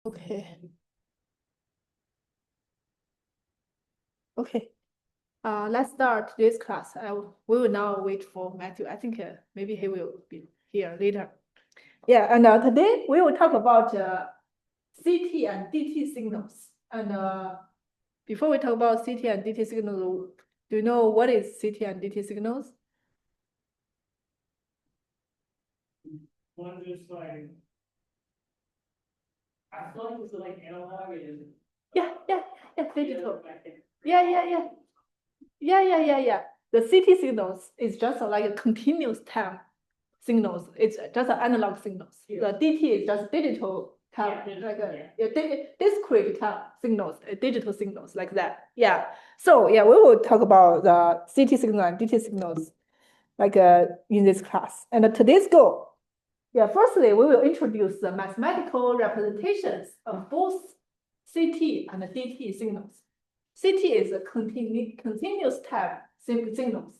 Okay. Okay. Let's start this class. We will now wait for Matthew. I think maybe he will be here later. Yeah, and today we will talk about CT and DT signals. And before we talk about CT and DT signals, do you know what is CT and DT signals? One just like, I feel like it's like analog and. Yeah, digital. Yeah. The CT signals is just like a continuous time signals. It's just analog signals. The DT is just digital time, discrete time signals, digital signals like that. Yeah. So yeah, we will talk about the CT signal and DT signals like in this class. And today's goal, yeah, firstly, we will introduce the mathematical representations of both CT and DT signals. CT is a continuous time signals.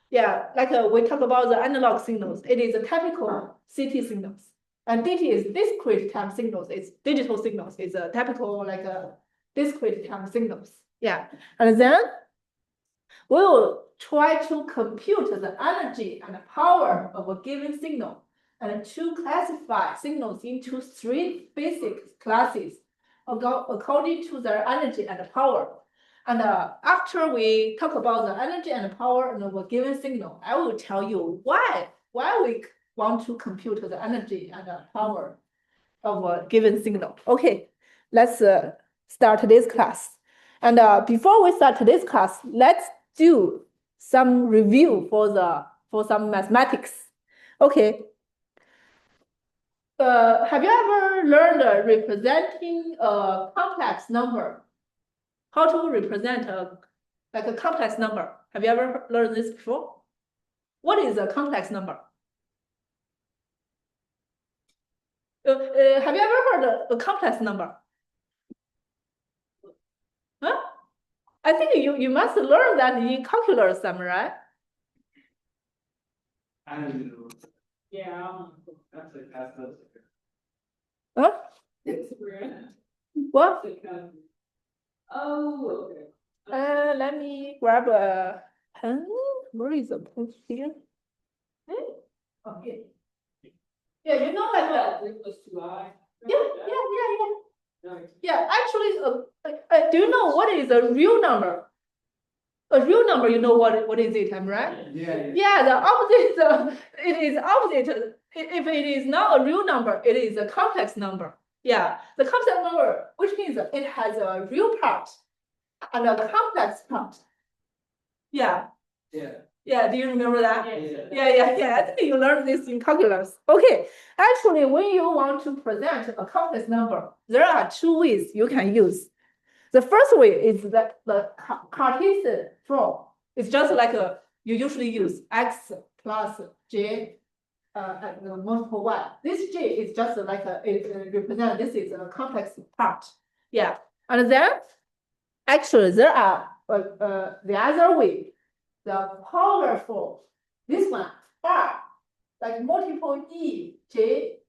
Yeah, like we talk about the analog signals, it is a typical CT signals. And DT is discrete time signals, it's digital signals, it's a typical like a discrete time signals. Yeah, and then we will try to compute the energy and power of a given signal and to classify signals into three basic classes according to their energy and power. And after we talk about the energy and power of a given signal, I will tell you why we want to compute the energy and power of a given signal. Okay, let's start today's class. And before we start today's class, let's do some review for some mathematics. Okay. Have you ever learned representing a complex number? How to represent a complex number? Have you ever learned this before? What is a complex number? Have you ever heard a complex number? Huh? I think you must learn that in calculus, right? I don't know. Yeah. That's Huh? It's weird. What? Oh, okay. Let me grab a pen. Where is the pen here? Okay. Yeah, you know like 3 plus 2i. yeah. Yeah, actually, do you know what is a real number? A real number, you know what is it, am I right? Yeah, the opposite, it is opposite. If it is not a real number, it is a complex number. Yeah, the complex number, which means it has a real part and a complex part. Yeah. Yeah, do you remember that? Yeah. I think you learned this in calculus. Okay, actually, when you want to present a complex number, there are two ways you can use. The first way is that the Cartesian form. It's just like you usually use x plus j at the multiple y. This j is just like it represents this is a complex part. Yeah, and then actually there are the other way, the polar form. This one r like multiple e j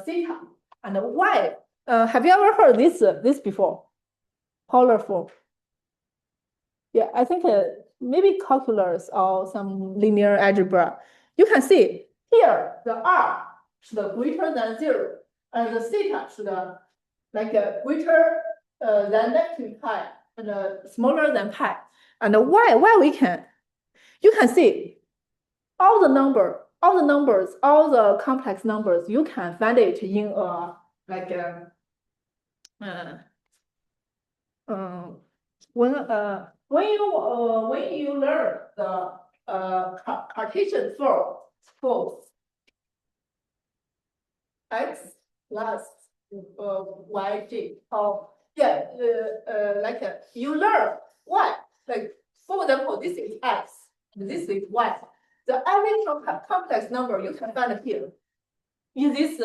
theta and y. Have you ever heard this before? Polar form. Yeah, I think maybe calculus or some linear algebra. You can see here the r should be greater than 0, and the theta should greater than negative pi and smaller than pi. And why you can see all the numbers, all the complex numbers, you can find it in a when you learn the Cartesian form x plus yj. You learn y. Like for example, this is x, and this is y. The every complex number you can find here in this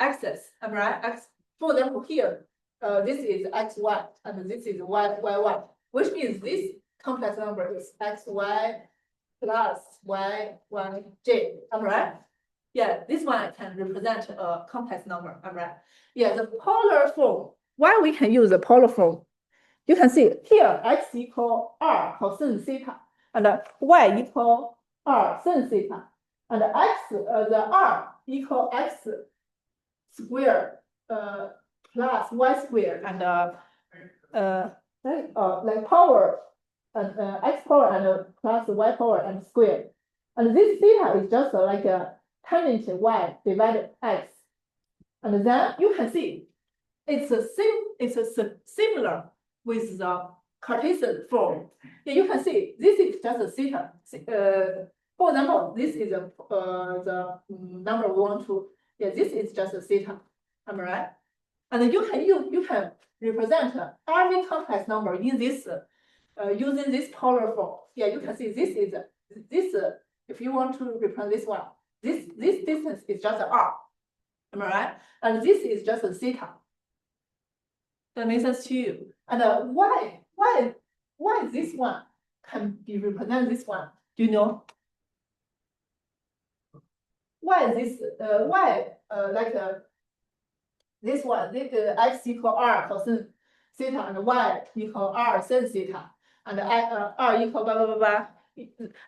axis, am I right? X. For example, here, this is xy, and this is yy, which means this complex number is xy plus y1j. Am I right? Yeah, this one can represent a complex number, am I right? Yeah, the polar form. Why we can use the polar form? You can see here x equal r cosine theta, and y equal r sin theta, and the r equal x square plus y square, and like power and x power and plus y power and square. And this theta is just like a tangent y divided x. And then you can see it's similar with the Cartesian form. Yeah, you can see this is just a theta. For example, this is the number we want to. Yeah, this is just a theta. Am I right? And you can represent every complex number in this using this polar form. Yeah, you can see this is this. If you want to represent this one, this distance is just r. Am I right? And this is just a theta. That makes sense to you. And why this one can be represent this one? Do you know? Why this this one, x equal r cosine theta and y equal r sin theta and r equal blah blah blah blah.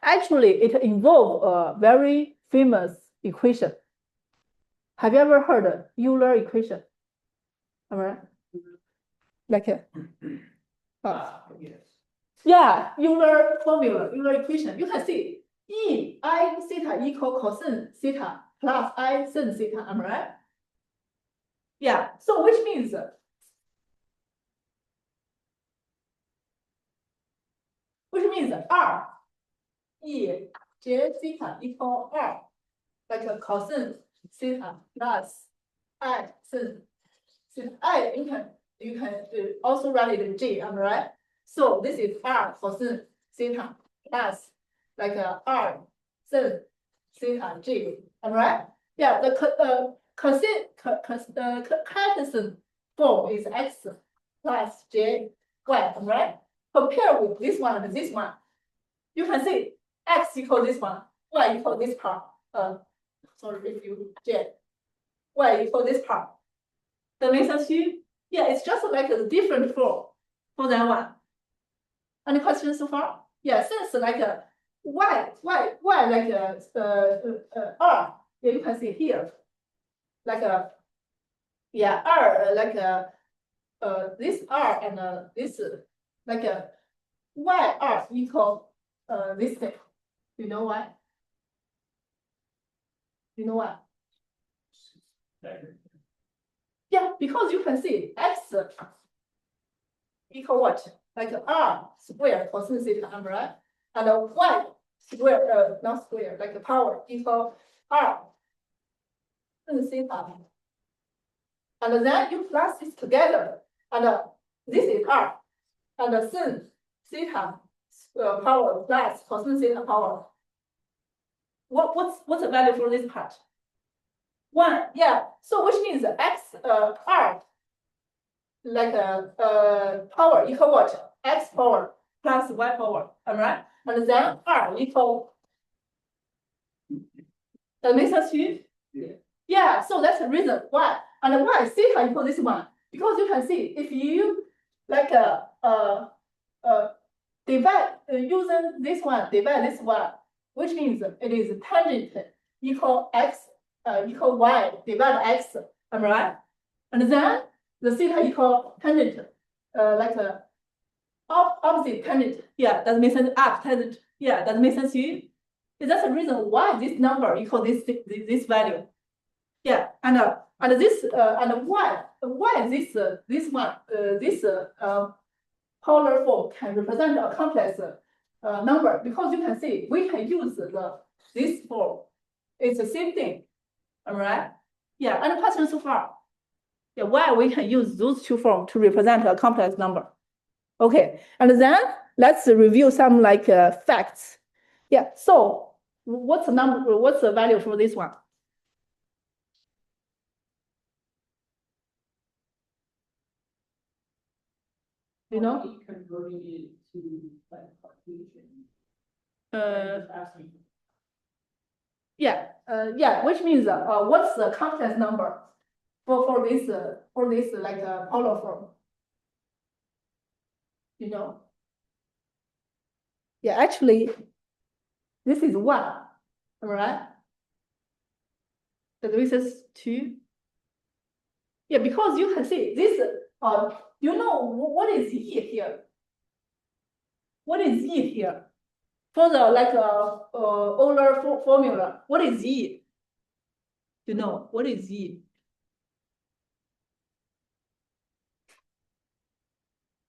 Actually, it involves a very famous equation. Have you ever heard of Euler equation? All right. Like Yes. yeah, Euler formula, Euler equation. You can see E I theta equal cosine theta plus I sin theta. Am I right? Yeah. So which means R E J theta equal R, like a cosine theta plus I sin theta. I you can also write it in J. Am I right? So this is R cosine theta plus like R sin theta J. Am I right? Yeah. The Cartesian form is X plus J Y. Am I right? Compare with this one and this one. You can see x equal this one, y equal this part. Sorry if you jet. Y equal this part. That makes sense to you? Yeah, it's just like a different form for that one. Any questions so far? Yeah, since like y like r. Yeah, you can see here. Like yeah, r like this r and this like y r equal this thing. You know why? You know why? Yeah, because you can see x equal what? Like r square cosine theta, am I right? And y square, not square, like power equal r sin theta. And then you plus this together, and this is r, and sin theta power plus cosine theta power. What's the value for this part? 1, yeah. So which means x r like power equal what? X power plus y power, am I right? And then r equal. That makes sense to you? Yeah. Yeah. So that's the reason why. And why theta equal this one? Because you can see if you like divide using this one divide this one, which means it is tangent equal x equal y divide x, am I right? And then the theta equal tangent, like opposite tangent. Yeah, that makes sense. Up tangent. Yeah, that makes sense to you. That's the reason why this number equal this value. Yeah, and this and why this one this polar form can represent a complex number, because you can see we can use this form. It's the same thing. All right. Yeah. Any questions so far? Yeah. Why we can use those two forms to represent a complex number? Okay. And then let's review some like facts. Yeah. So what's the number? What's the value for this one? You know? Converting it to like Cartesian. Uh, Asking. Yeah, which means what's the confidence number for this like polar form? You know? Yeah, actually, this is 1, am I right? So this is 2. Yeah, because you can see this, you know what is E here? What is E here? For the like Euler formula, what is E? You know, what is E?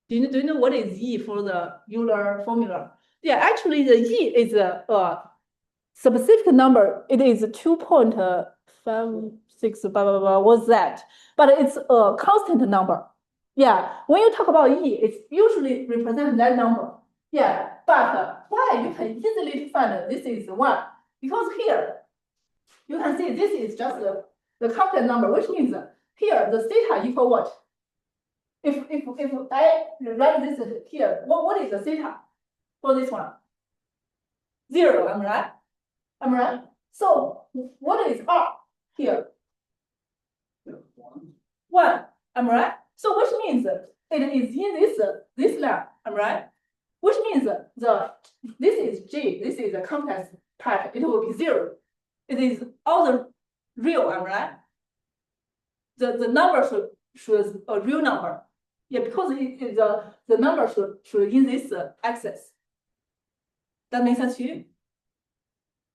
Do you know what is E for the Euler formula? Yeah, actually the E is a specific number. It is 2.56, blah, blah, blah, what's that? But it's a constant number. Yeah, when you talk about E, it's usually represent that number. Yeah, but why you can easily find this is 1? Because here, you can see this is just the constant number, which means here the theta equal what? If I write this here, what is the theta for this one? 0, am I right? Am I right? So what is R here? 1, am I right? So which means it is in this line, am I right? Which means this is G, this is a complex type, it will be 0. It is all the real, am I right? The number should a real number. Yeah, because the number should in this axis. That makes sense to you?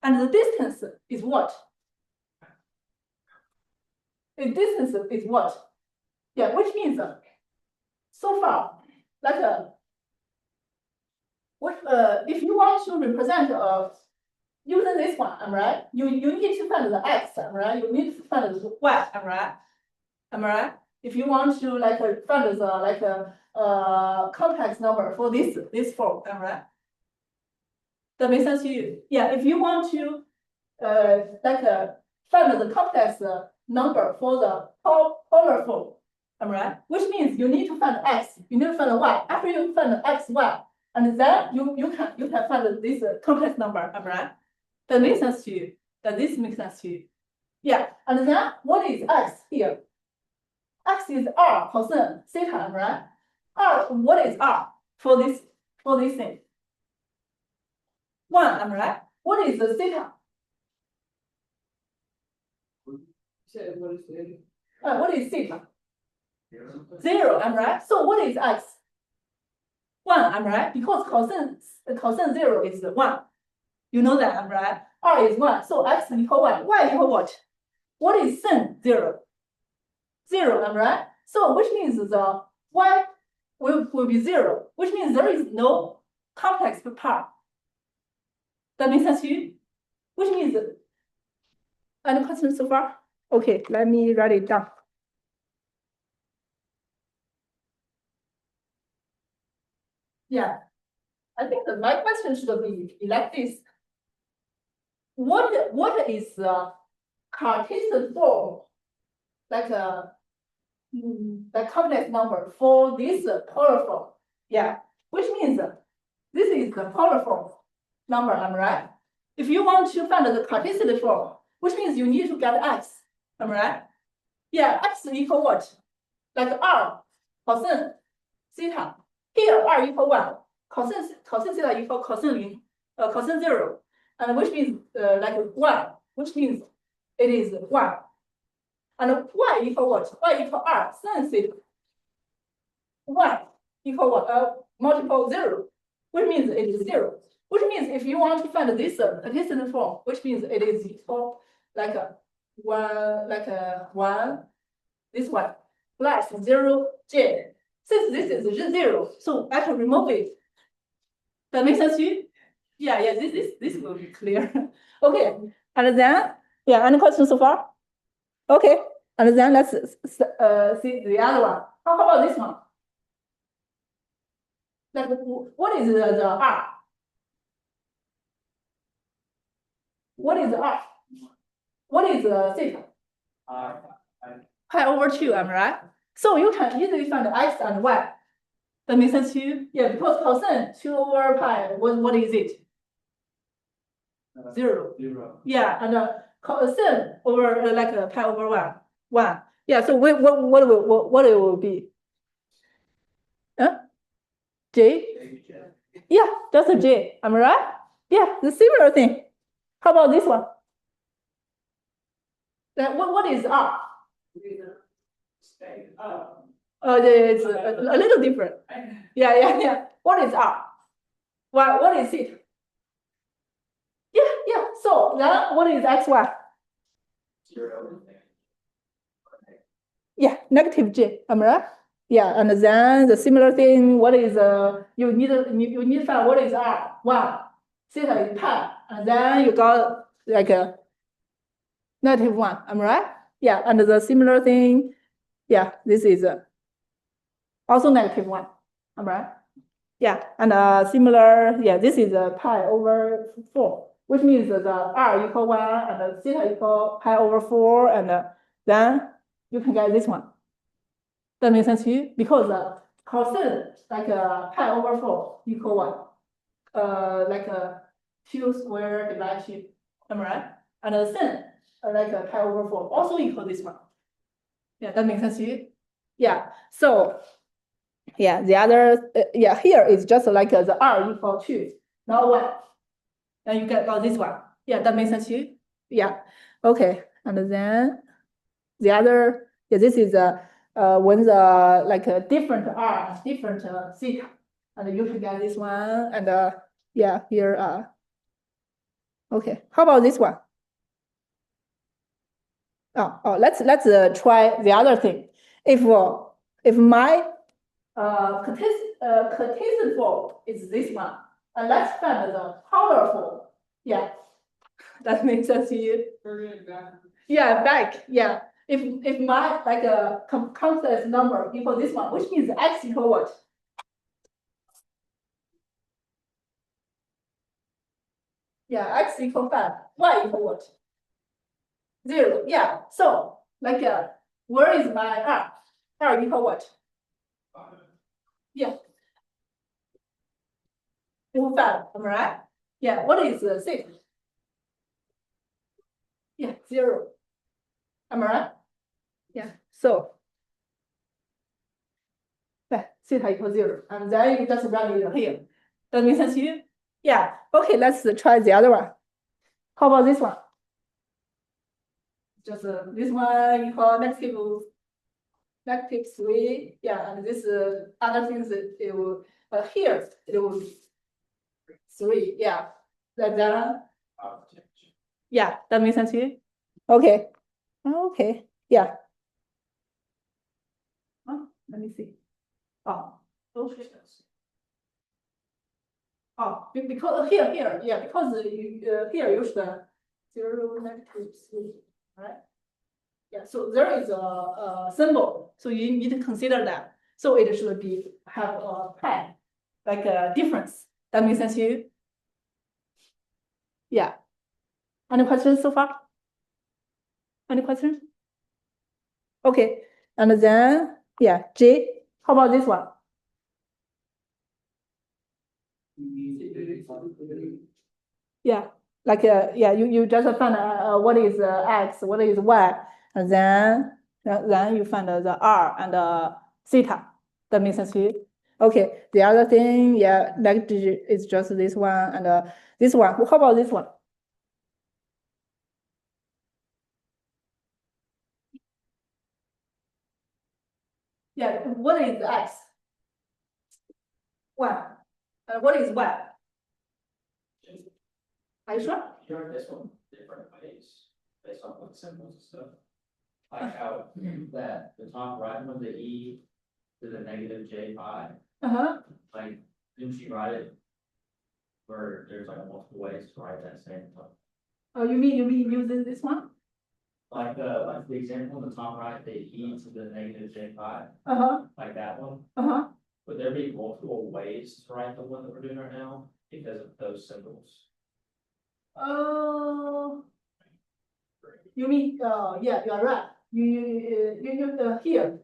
And the distance is what? The distance is what? Yeah, which means so far, like if you want to represent using this one, am I right? You need to find the x, am I right? You need to find the y, am I right? Am I right? If you want to like find the like complex number for this form, am I right? That makes sense to you? Yeah, if you want to find the complex number for the polar form, am I right? Which means you need to find x, you need to find y. After you find x, y, and then you can find this complex number, am I right? That makes sense to you. That this makes sense to you. Yeah, and then what is x here? X is r cosine theta, am I right? R, what is r for this thing? 1, am I right? What is the theta? What is theta? 0, am I right? So what is x? 1, am I right? Because cosine 0 is 1. You know that, am I right? R is 1, so x equal 1. Y equal what? What is sin 0? 0, am I right? So which means the y will be 0, which means there is no complex part. That makes sense to you? Which means, any questions so far? Okay, let me write it down. Yeah, I think that my question should be like this. What is the Cartesian form, like the complex number for this polar form? Yeah, which means this is the polar form number, am I right? If you want to find the Cartesian form, which means you need to get x, am I right? Yeah, x equal what? Like r cosine theta. Here r equal 1, cosine theta equal cosine cosine 0, and which means like 1, which means it is 1. And y equal what? Y equal r sin theta. Y equal what? Multiple 0, which means it is 0. Which means if you want to find this Cartesian form, which means it is equal like 1, this one plus 0 j. Since this is 0, so I can remove it. That makes sense to you? Yeah, this will be clear. Okay, and then any questions so far? Okay, and then let's see the other one. How about this one? Like, what is the r? What is r? What is theta? Pi over 2, am I right? So you can easily find x and y. That makes sense to you? Yeah, because cosine 2 over pi, what is it? 0. Zero. Yeah, and sin over like pi over 1. Yeah, so what it will be? Huh? J? Yeah, that's a J. Am I right? Yeah, the similar thing. How about this one? Then what is R? It's a little different. Yeah. What is R? What is it? Yeah. So then what is XY? 0. Yeah, negative J. Am I right? Yeah, and then the similar thing. What is you need to find what is R? 1. Theta is pi, and then you got like a -1. Am I right? Yeah, and the similar thing. Yeah, this is also -1. Am I right? Yeah, and similar. Yeah, this is pi over 4, which means the R equal 1 and the theta equal pi over 4, and then you can get this one. That makes sense to you? Because cosine like pi over 4 equal 1. Like 2 square divided 2. Am I right? And sin like pi over 4 also equal this one. Yeah, that makes sense to you? Yeah. So yeah, the other here is just like the R equal 2, not 1. And you get this one. Yeah, that makes sense to you? Yeah. Okay. And then the other, this is when the like a different R, different theta, and you can get this one. And yeah, here. Okay. How about this one? Let's try the other thing. If my Cartesian form is this one, and let's find the polar form. Yeah, that makes sense to you. Yeah, back. Yeah. If my like a complex number equal this one, which means x equal what? Yeah, x equal 5. Y equal what? 0. Yeah. So like where is my r? R equal what? Yeah. Equal 5. Am I right? Yeah. What is 6? Yeah, 0. Am I right? Yeah. So theta equals 0, and then you just run it here. That makes sense to you? Yeah. Okay, let's try the other one. How about this one? Just this one equal -3. Yeah, and this other things it will here it will be 3. Yeah, that yeah, that makes sense to you? Okay. Okay. Yeah. Let me see. Okay. Because here, yeah, because here you should 0, -3, right? Yeah, so there is a symbol, so you need to consider that. So it should be have a pi, like a difference. That makes sense to you? Yeah. Any questions so far? Any questions? Okay, and then yeah, J. How about this one? Yeah, like yeah, you just find what is x, what is y, and then you find the r and theta. That makes sense to you? Okay, the other thing, yeah, like is just this one and this one. How about this one? Yeah, what is x? Y. What is y? Are you sure? Sure, this one different ways based on what symbols and stuff. Like how that the top right one, the E to the -j pi, like didn't she write it where there's like multiple ways to write that same thing? Oh, you mean using this one? Like the example on the top right, the E to the -j pi, like that one. Would there be multiple ways to write the one that we're doing right now because of those symbols? You mean yeah, you are right. You here,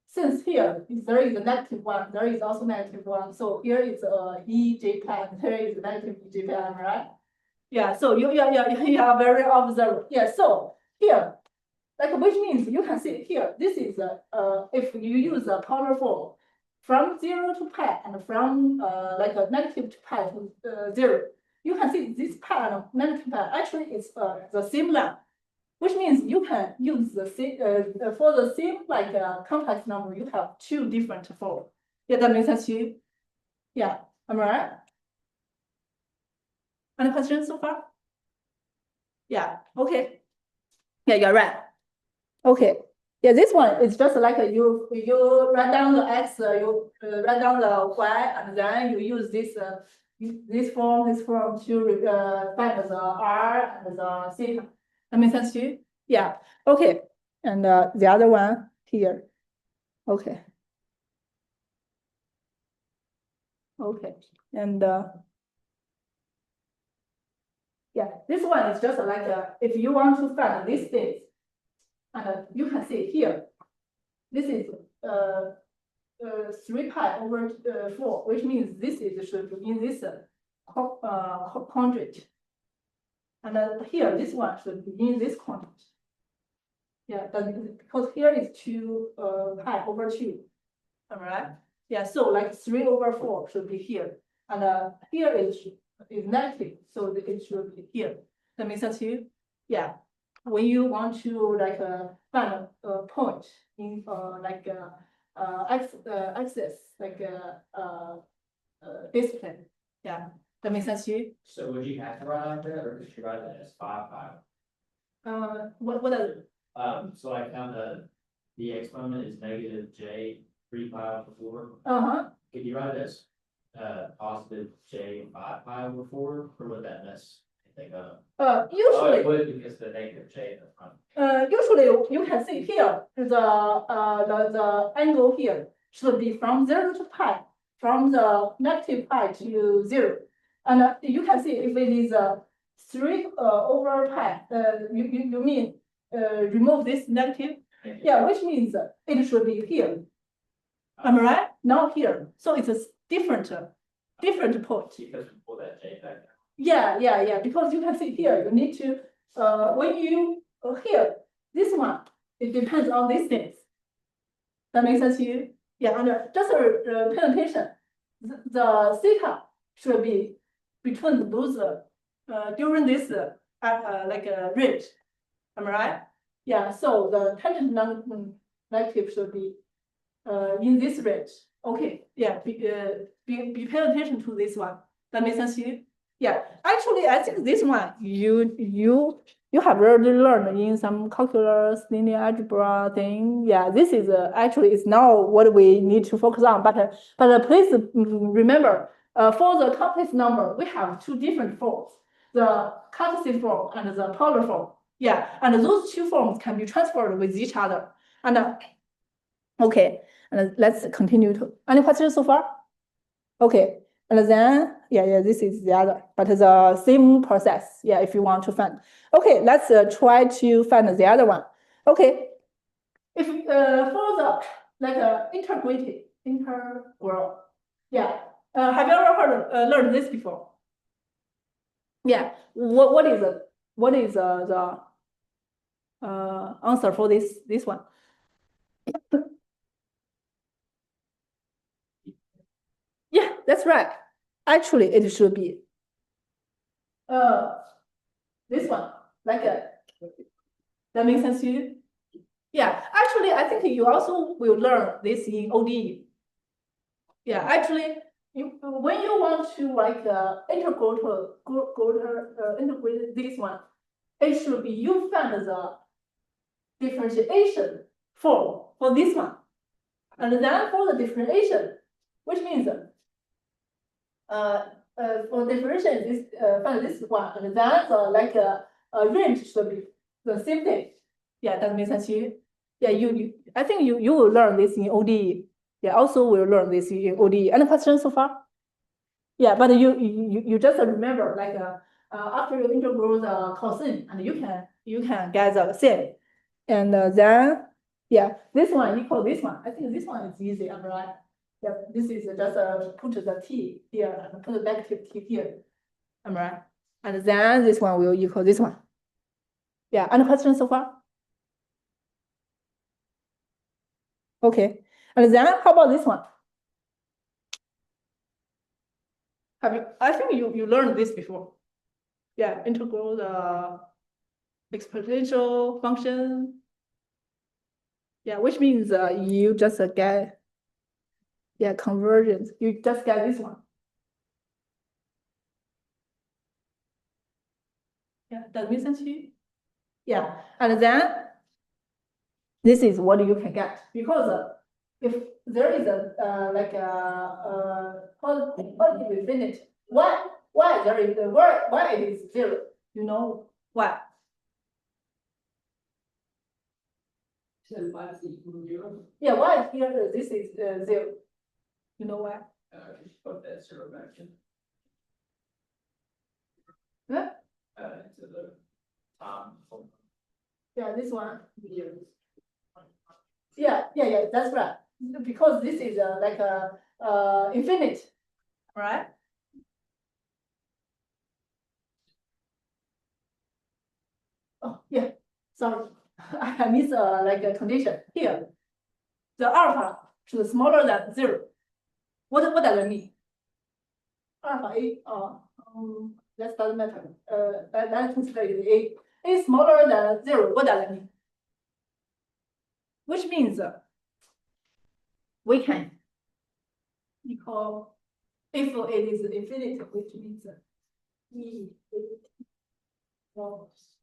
since here there is a -1, there is also -1. So here is ej pi, here is -ej pi, right? Yeah, so you are very observant. Yeah, so here, like which means you can see here, this is if you use a polar form from 0 to pi and from like a negative to pi to 0, you can see this pi and negative pi actually is the same line, which means you can use the same for the same like complex number, you have two different forms. Yeah, that makes sense to you. Yeah, am I right? Any questions so far? Yeah, okay. Yeah, you're right. Okay. Yeah, this one is just like you write down the x, you write down the y, and then you use this form to find the r and the theta. That makes sense to you? Yeah. Okay. And the other one here. Okay. Okay. And yeah, this one is just like if you want to find these things, and you can see here. This is 3 pi over 4, which means this is should be in this quadrant. And here, this one should be in this quadrant. Yeah, because here is 2 pi over 2. All right. Yeah, so like 3 over 4 should be here. And here is negative, so it should be here. That makes sense to you? Yeah. When you want to like find a point in like axis, like discipline. Yeah, that makes sense to you? So would you have to write out there, or could you write it as 5 pi? What are So I found the exponent is negative j 3 pi over 4. Could you write it as positive j 5 pi over 4, or would that mess anything up? Usually. It would, because the negative j in the front. Usually you can see here the angle here should be from 0 to pi, from the negative pi to 0, and you can see if it is 3 over pi. You mean remove this negative? Yeah, which means it should be here. Am I right? Not here. So it's a different point. Because we pull that j back. Yeah. Because you can see here, you need to when you here this one, it depends on these things. That makes sense to you? Yeah, and just pay attention. The theta should be between those during this like range. Am I right? Yeah. So the tangent negative should be in this range. Okay. Yeah. Be pay attention to this one. That makes sense to you? Yeah. Actually, I think this one you have already learned in some calculus, linear algebra thing. Yeah, this is actually it's now what we need to focus on. But please remember, for the complex number, we have two different forms: the Cartesian form and the polar form. Yeah, and those two forms can be transferred with each other. And okay, and let's continue to any questions so far? Okay. And then, yeah, this is the other, but the same process. Yeah, if you want to find. Okay, let's try to find the other one. Okay, if for the like integral, yeah. Have you ever learned this before? Yeah. What is the answer for this one? Yeah, that's right. Actually, it should be this one, like that makes sense to you? Yeah, actually, I think you also will learn this in ODE. Yeah, actually, when you want to like integrate this one, it should be you find the differentiation form for this one, and then for the differentiation, which means for differentiation this find this one, and then the like range should be the same thing. Yeah, that makes sense to you. Yeah, I think you will learn this in ODE. Yeah, also will learn this in ODE. Any questions so far? Yeah, but you just remember like after you integral the cosine, and you can get the same, and then yeah, this one equal this one. I think this one is easy, am I right? Yeah, this is just put the t here and put the negative t here. Am I right? And then this one will equal this one. Yeah, any questions so far? Okay, and then how about this one? I think you learned this before. Yeah, integral the exponential function. Yeah, which means you just get convergence. You just get this one. Yeah, does make sense to you? Yeah, and then this is what you can get because if there is a like a positive infinity, why there is why it is zero? You know why? Yeah, why here this is zero? You know why? Put that zero back in. Huh? Into the top. Yeah, this one. Yeah, that's right. Because this is like a infinite, right? Oh, yeah. Sorry, I miss like a condition here. The alpha should smaller than zero. What does that mean? Alpha a that doesn't matter. Let's translate a smaller than zero. What does that mean? Which means we can equal if it is infinite, which means e equals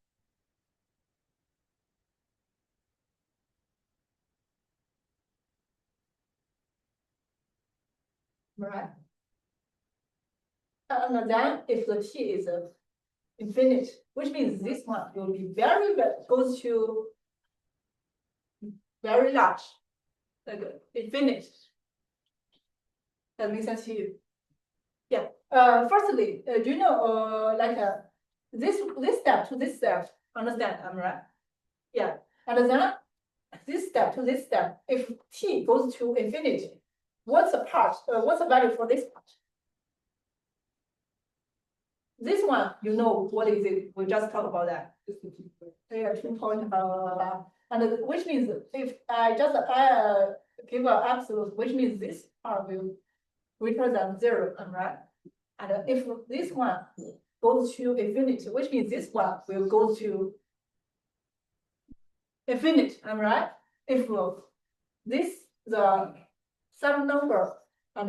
right. And then if the t is infinite, which means this one will be very goes to very large, like infinite. That makes sense to you? Yeah. Firstly, do you know like this step to this step? Understand? I'm right. Yeah. And then this step to this step, if t goes to infinity, what's the part? What's the value for this part? This one, you know what is it? We just talked about that. Yeah, 2 point, and which means if I just give an absolute, which means this part will greater than zero, right? And if this one goes to infinity, which means this one will go to infinity, right? If this the some number and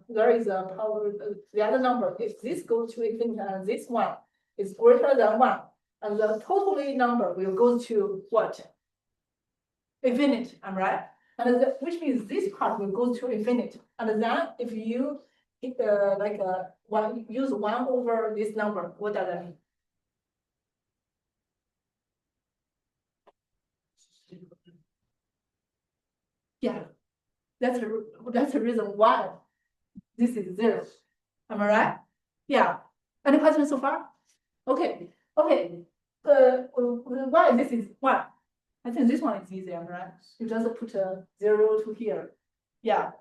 there is a power the other number, if this goes to infinity and this one is greater than one, and the totally number will go to what? Infinite, right? And which means this part will go to infinite. And then if you like one use 1 over this number, what does that mean? Yeah, that's the reason why this is 0. Am I right? Yeah. Any questions so far? Okay. Okay. Why this is 1? I think this one is easy, am I right? You just put a 0 to here. Yeah.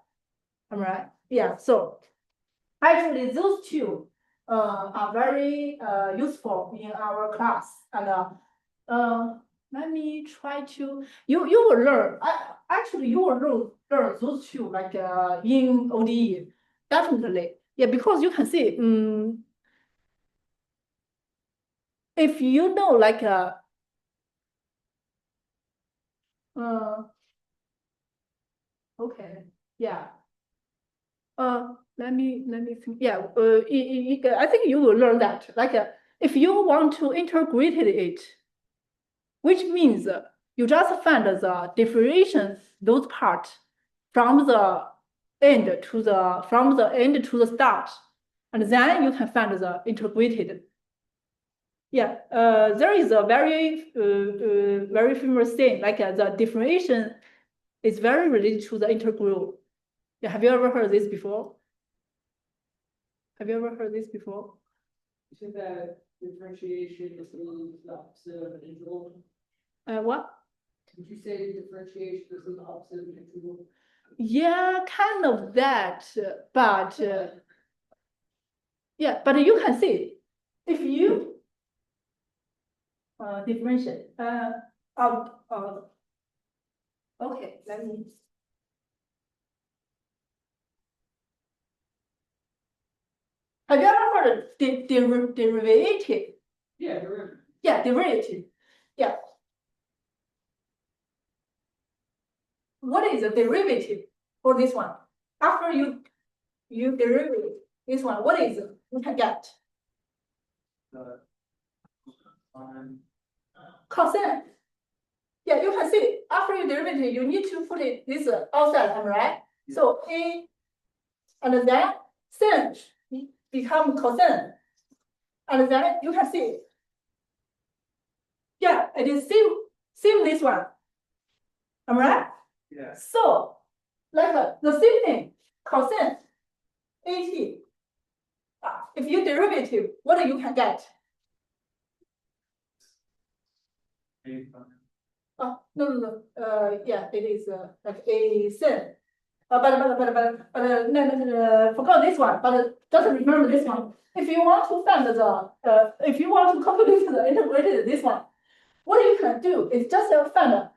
Am I right? Yeah. So actually, those two are very useful in our class. And let me try to you will learn. Actually, you will learn those two like in ODE definitely. Yeah, because you can see if you know like okay, yeah. Let me think. Yeah, I think you will learn that. Like, if you want to integrate it, which means you just find the differentiation those parts from the end to the start, and then you can find the integrated. Yeah, there is a very famous thing like the differentiation is very related to the integral. Yeah, have you ever heard this before? Have you ever heard this before? Isn't that differentiation is the opposite of an integral? What? Would you say differentiation is the opposite of an integral? Yeah, kind of that, but yeah, but you can see if you differentiate out okay, let me. Have you ever heard of derivative? Yeah, derivative. Yeah, derivative. Yeah. What is a derivative for this one? After you derivative this one, what is it? We can get cosine. Yeah, you can see after you derivative, you need to put it this outside, am I right? So a and then sin become cosine, and then you can see. Yeah, it is same this one. Am I right? Yeah. So like the same thing, cosine at. If you derivative, what you can get? No. Yeah, it is like a sin. But no, forgot this one. But just remember this one. If you want to find if you want to calculate the integrated this one, what you can do is just find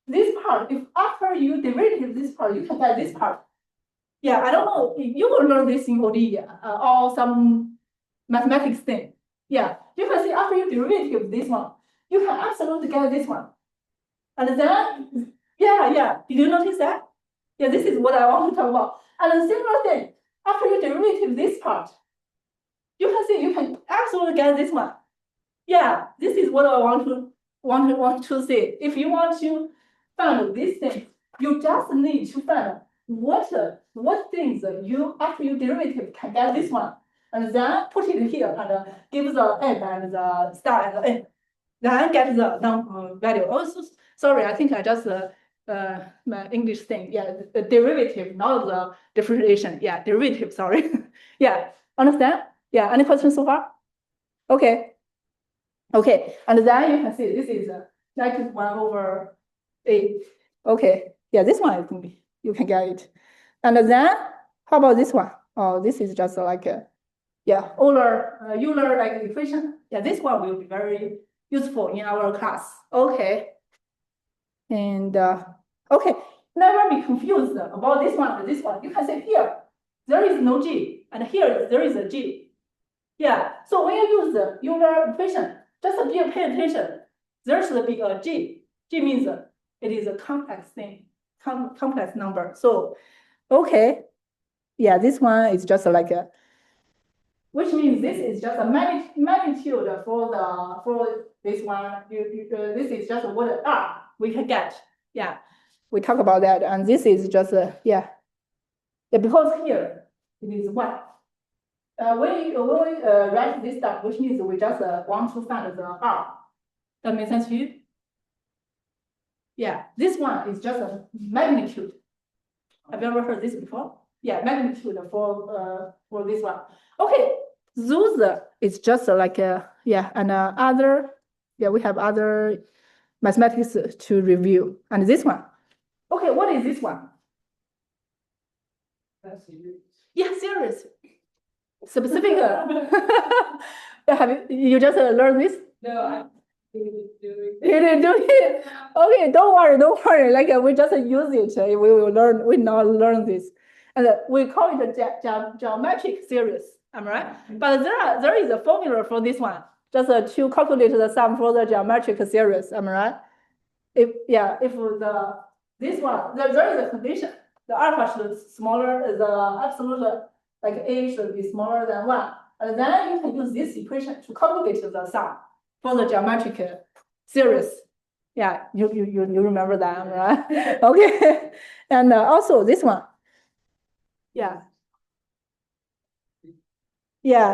this part. If after you derivative this part, you can get this part. Yeah, I don't know. You will learn this in OD or some mathematics thing. Yeah, you can see after you derivative this one, you can absolutely get this one. And then, yeah, did you notice that? Yeah, this is what I want to talk about. And the similar thing, after you derivative this part, you can see you can absolutely get this one. Yeah, this is what I want to say. If you want to find this thing, you just need to find what things you after you derivative can get this one, and then put it here and give the n and the star and the n, then get the value. Also, sorry, I think I just my English thing. Yeah, the derivative, not the differentiation. Yeah, derivative. Sorry. Yeah, understand? Yeah. Any questions so far? Okay. Okay, and then you can see this is negative 1/8. Okay, yeah, this one I think you can get it. And then how about this one? Oh, this is just like a Euler like equation. Yeah, this one will be very useful in our class. Okay. And okay, never be confused about this one and this one. You can see here there is no G, and here there is a G. Yeah, so when you use the Euler equation, just pay attention. There should be a G. G means it is a complex thing, complex number. So, okay, yeah, this one is just like a, which means this is just a magnitude for this one. This is just what R we can get. Yeah, we talk about that, and this is just yeah, because here it is 1. When we write this stuff, which means we just want to find the R. That makes sense to you? Yeah, this one is just a magnitude. Have you ever heard this before? Yeah, magnitude for this one. Okay, those is just like and other, yeah, we have other mathematics to review. And this one, okay, what is this one? Yeah, serious. Specific. Have you just learned this? No, I didn't do it. You didn't do it. Okay, don't worry. Like we just use it. We will learn. We now learn this, and we call it a geometric series. Am I right? But there is a formula for this one. Just to calculate the sum for the geometric series. Am I right? If this one there is a condition. The alpha should smaller. The absolute like a should be smaller than 1, and then you can use this equation to calculate the sum for the geometric series. Yeah, you remember that, right? Okay, and also this one. Yeah,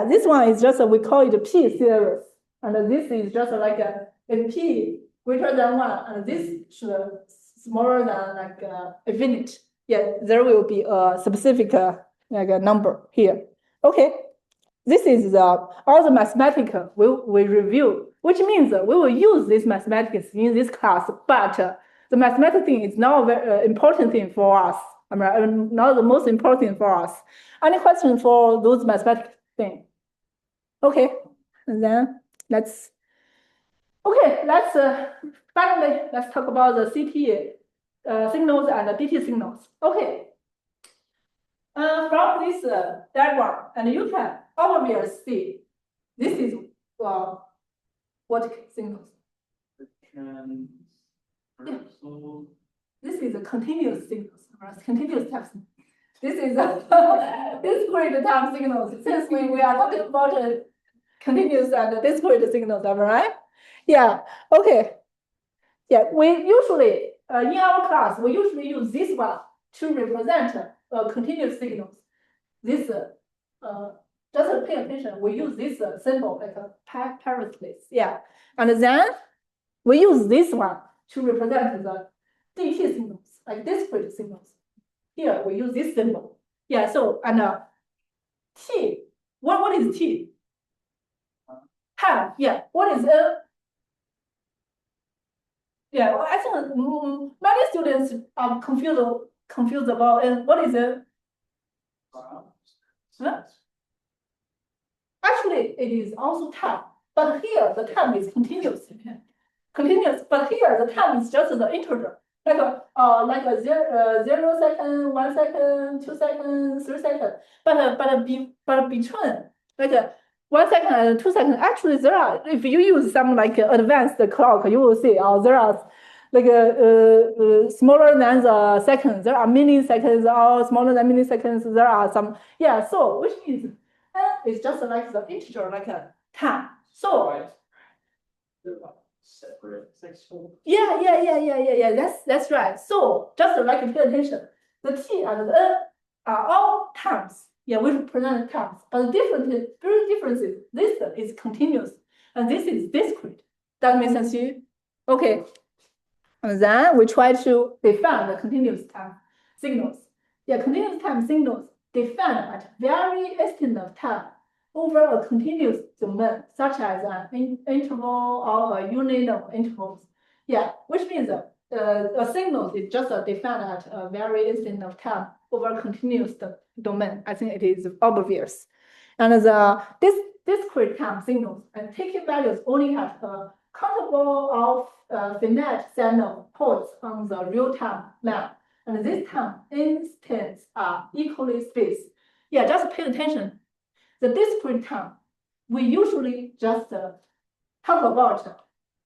this one is just we call it P series, and this is just like if P greater than 1, and this should smaller than like infinite. Yeah, there will be a specific like a number here. Okay, this is all the mathematics we review, which means we will use this mathematics in this class, but the mathematics thing is not a very important thing for us. I mean, not the most important for us. Any question for those mathematics thing? Okay, And then finally, let's talk about the CT signals and the DT signals. Okay. From this diagram, and you can obviously see this is what signals. This is a continuous signals, continuous time signals. This is a discrete time signals. Since we are talking about continuous and discrete signals, am I right? Yeah. Okay. Yeah. We usually in our class we usually use this one to represent continuous signals. This just pay attention. We use this symbol like a parenthesis. Yeah. And then we use this one to represent the DT signals, like discrete signals. Here we use this symbol. Yeah, so and T, what is T? Time, yeah. What is yeah, well, I think many students are confused about what is huh? Actually, it is also time, but here the time is continuous. Continuous, but here the time is just the integer, like a 0 second, 1 second, 2 seconds, 3 seconds. But between like 1 second and 2 seconds, actually there are. If you use some like advanced clock, you will see there are like smaller than the seconds. There are milliseconds or smaller than milliseconds. There are some So which means it's just like the integer, like a time. So. Separate sexual. Yeah. That's right. So just like pay attention, the T and the N are all times. Yeah, we represent times, but the differences. This is continuous, and this is discrete. That makes sense to you? Okay. And then we try to define the continuous time signals. Yeah, continuous time signals defined at very instant of time over a continuous domain, such as an interval or a unit of intervals. Yeah, which means a signal is just defined at a very instant of time over a continuous domain. I think it is obvious. And this discrete time signals and taking values only have a countable of finite set of ports on the real-time map. And this time instants are equally spaced. Yeah, just pay attention. The discrete time, we usually just talk about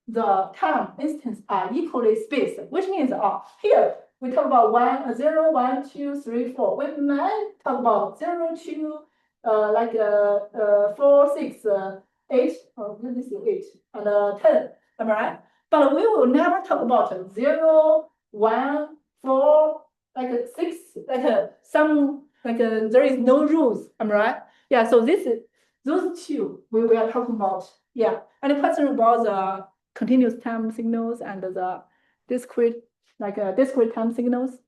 the time instants are equally spaced, which means here we talk about 0, 1, 2, 3, 4. We might talk about 0, 2, 4, 6, 8, this is 8, and 10. Am I right? But we will never talk about 0, 1, 4, like 6, there is no rules. Am I right? Yeah, so those two we are talking about. Yeah, and the question about the continuous time signals and the discrete time signals.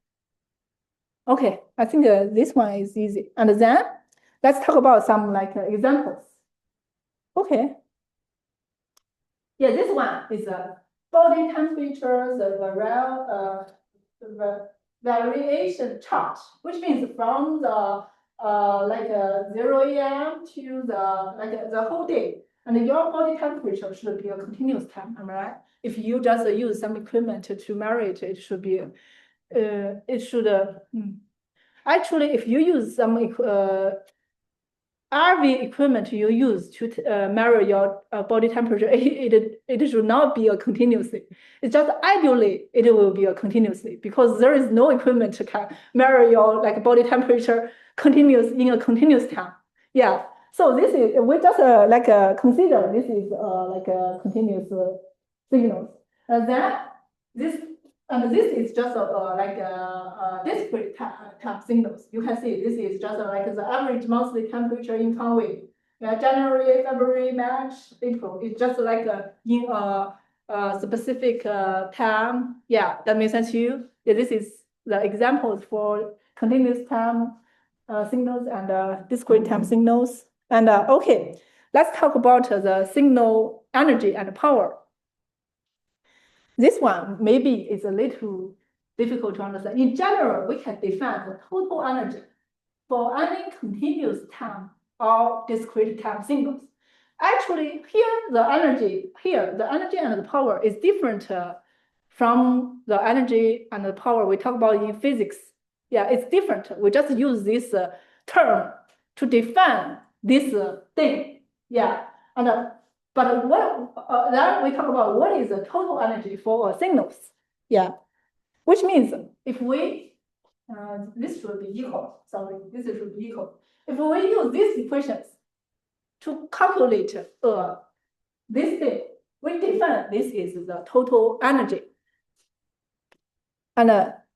Okay, I think this one is easy. And then let's talk about some examples. Okay. Yeah, this one is body temperature, the variation chart, which means from the 0 a.m. to the whole day. And your body temperature should be a continuous time, am I right? If you just use some equipment to measure it, it should be, actually, if you use some RV equipment you use to measure your body temperature, it should not be a continuously. It's just ideally it will be a continuously because there is no equipment to can measure your body temperature continuous in a continuous time. Yeah. So this is we just consider this is a continuous signals. And then this is just discrete time signals. You can see this is just the average monthly temperature in Conway. January, February, March, April. It's just in a specific time. Yeah, that makes sense to you. Yeah, this is the examples for continuous time signals and discrete time signals. And okay, let's talk about the signal energy and power. This one maybe is a little difficult to understand. In general, we can define the total energy for any continuous time or discrete time signals actually here the energy and the power is different from the energy and the power we talk about in physics. Yeah, it's different. We just use this term to define this thing. Yeah, and but what then we talk about what is the total energy for signals. Yeah, which means if we this should be equal. Sorry, this should be equal. If we use these equations to calculate this thing, we define this is the total energy. And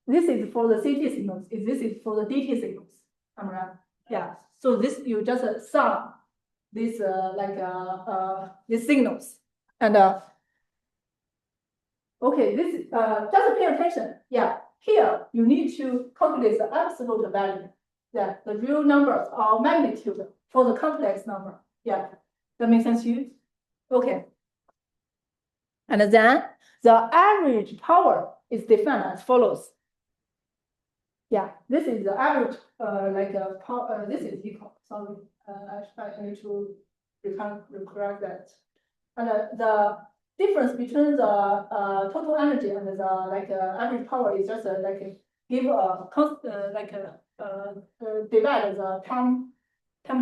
this is for the CT signals, this is for the DT signals. Am I right? Yeah. So this you just sum this these signals. And okay, this just pay attention. Yeah, here you need to calculate the absolute value. Yeah, the real numbers or magnitude for the complex number. Yeah, that makes sense to you? Okay. And then the average power is defined as follows. Yeah, this is the average, power, this is equal, sorry, I need to correct that. And the difference between the total energy and the average power is just give a divide the time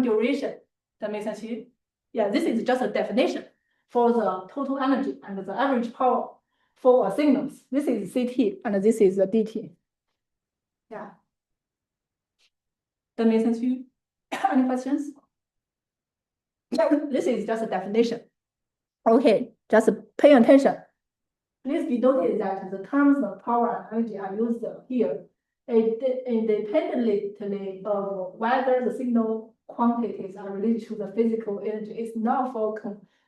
duration. That makes sense to you? Yeah, this is just a definition for the total energy and the average power for signals. This is CT and this is the DT. Yeah. That makes sense to you? Any questions? This is just a definition. Okay, just pay attention. Please be noted that the terms of power and energy are used here independently of whether the signal quantities are related to the physical energy. It's not for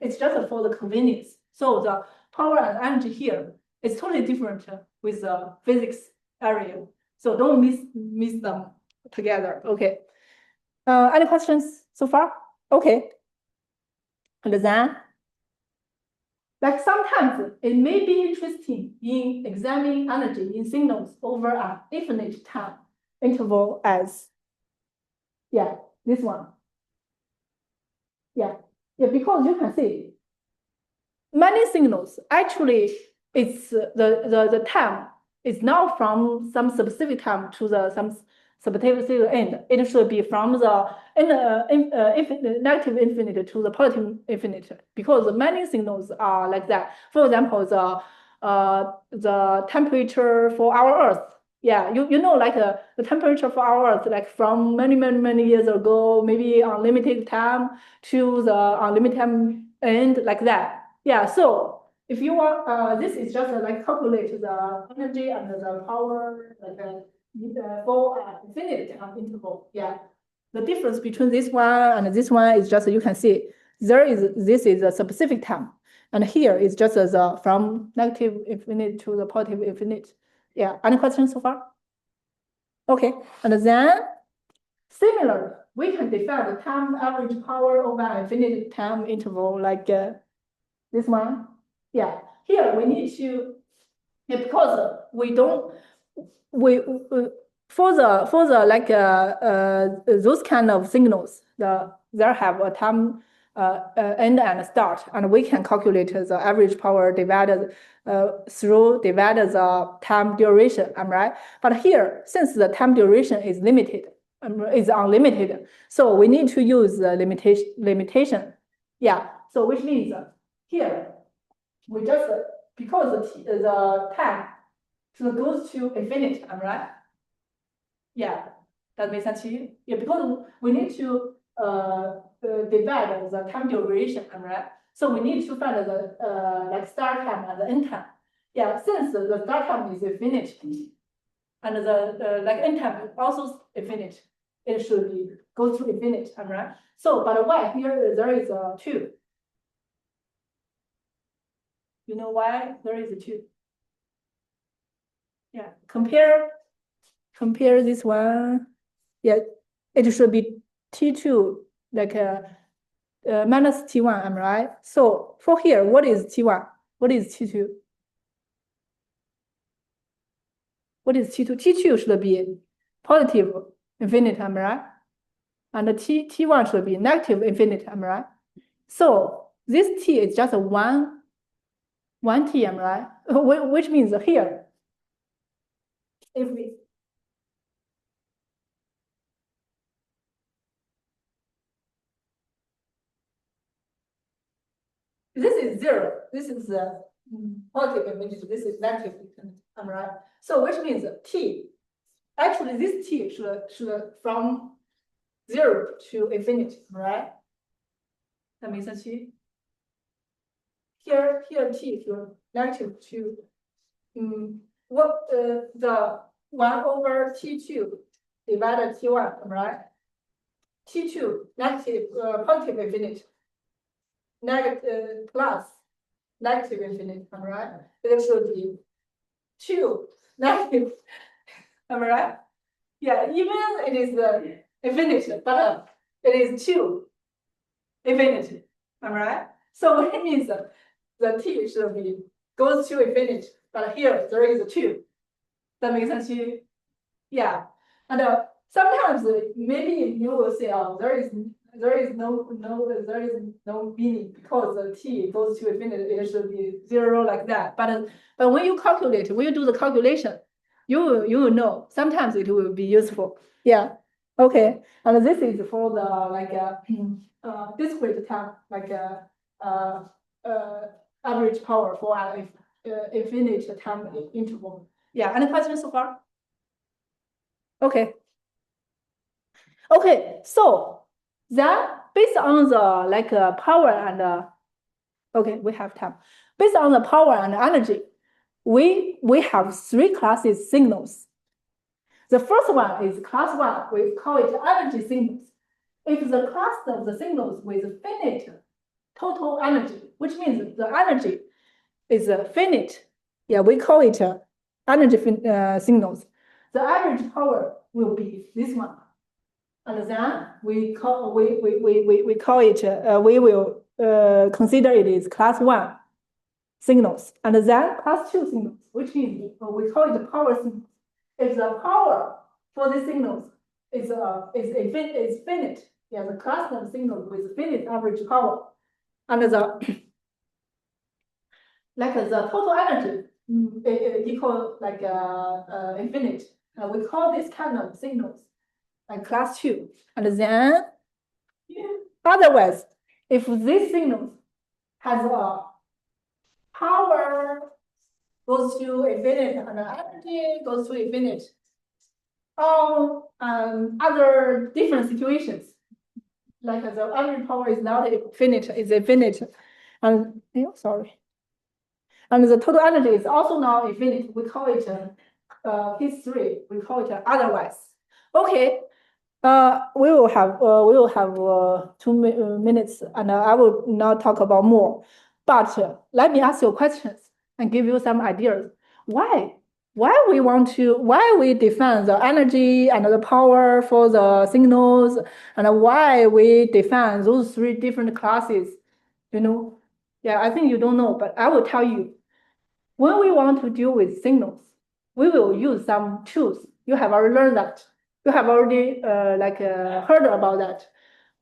it's just for the convenience. So the power and energy here is totally different with the physics area. So don't miss them together. Okay. Any questions so far? Okay. And then, like sometimes it may be interesting in examining energy in signals over an infinite time interval as, yeah, this one. Yeah, because you can see many signals actually it's the time is not from some specific time to some specific end. It should be from the negative infinite to the positive infinite, because many signals are like that. For example, the temperature for our Earth. Yeah, you know, like the temperature for our Earth, like from many years ago, maybe unlimited time to the unlimited end, like that. Yeah, so if you want, this is just like calculate the energy and the power, for infinite time interval. Yeah, the difference between this one and this one is just, you can see this is a specific time, and here is just from negative infinite to the positive infinite. Yeah, any questions so far? Okay, and then similarly, we can define the time average power over infinite time interval like this one. Yeah, here we need to, yeah, because for the like those kind of signals, there have a time end and start, and we can calculate the average power divided divided the time duration. I'm right, but here, since the time duration is limited, is unlimited, so we need to use the limitation. Yeah, so which means here we just because the time goes to infinite, am I right? Yeah, that makes sense to you? Yeah, because we need to divide the time duration, am I right? So we need to find the like start time and the end time. Yeah, since the start time is infinite, and the like end time is also infinite, it should be go to infinite, am I right? So, but why here there is a 2? You know why there is a 2? Yeah, compare this one. Yeah, it should be T2, like minus T1, am I right? So for here, what is T1? What is T2? What is T2? T2 should be positive infinite, am I right? And T1 should be negative infinite, am I right? So this t is just a one t, am I right? Which means here, if we this is 0, this is positive infinity, this is negative infinity, am I right? So which means t, actually this t should from 0 to infinity, right? That means that here t should negative 2. What the 1 over t2 divided t1, right? T2 negative positive infinity, negative plus negative infinity, am I right? It should be 2 negative, am I right? Yeah, even it is infinity, but it is 2 infinity, am I right? So what it means the t should be goes to infinity, but here there is a 2. That makes sense to you? Yeah. And sometimes maybe you will say, oh, there is no meaning because the t goes to infinity, it should be 0 like that. But when you calculate, when you do the calculation, you will know. Sometimes it will be useful. Yeah. Okay. And this is for the like discrete time, like average power for an infinite time interval. Yeah. Any questions so far? Okay. Okay, so then based on the like power and okay, we have time. Based on the power and energy, we have 3 classes signals. The first one is class 1. We call it energy signals. If the class of the signals with finite total energy, which means the energy is finite, yeah, we call it energy signals. The average power will be this one. And then we call it we will consider it as class 1 signals, and then class 2 signals, which means we call it power signals. If the power for these signals is finite, yeah, the class of signals with finite average power, and the like the total energy equal like infinite. We call this kind of signals like class 2. And then otherwise, if this signal has a power goes to infinite and energy goes to infinite, or other different situations, like the average power is not infinite, is infinite, and sorry, and the total energy is also not infinite. We call it case 3. We call it otherwise. Okay. We will have 2 minutes, and I will not talk about more. But let me ask you questions and give you some ideas. Why we define the energy and the power for the signals, and why we define those 3 different classes? Yeah, I think you don't know, but I will tell you. When we want to deal with signals, we will use some tools. You have already learned that. You have already heard about that.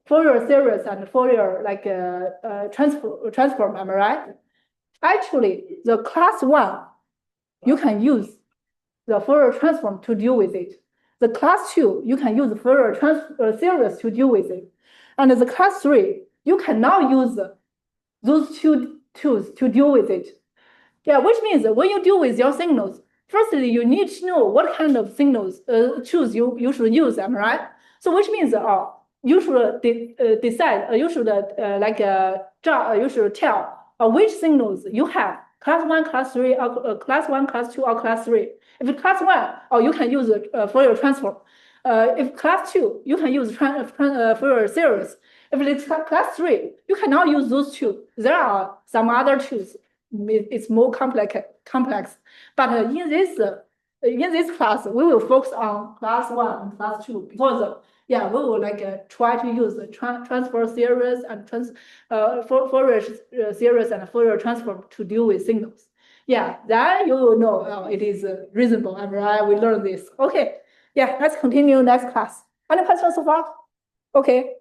Fourier series and Fourier transform, am I right? Actually, the class 1, you can use the Fourier transform to deal with it. The class 2, you can use the Fourier series to deal with it. And the class 3, you cannot use those 2 tools to deal with it. Yeah, which means when you deal with your signals, firstly, you need to know what kind of signals tools you should use, am I right? So which means you should decide, you should you should tell which signals you have, class 1, class 3, or class 1, class 2, or class 3. If it's class 1, you can use Fourier transform. If class 2, you can use Fourier series. If it's class 3, you cannot use those two. There are some other tools. It's more complex. But in this class, we will focus on class 1 and class 2 because we will try to use the transfer series and Fourier series and Fourier transform to deal with signals. Yeah, then you will know it is reasonable. Right? We learn this. Okay. Yeah, let's continue next class. Any questions so far? Okay.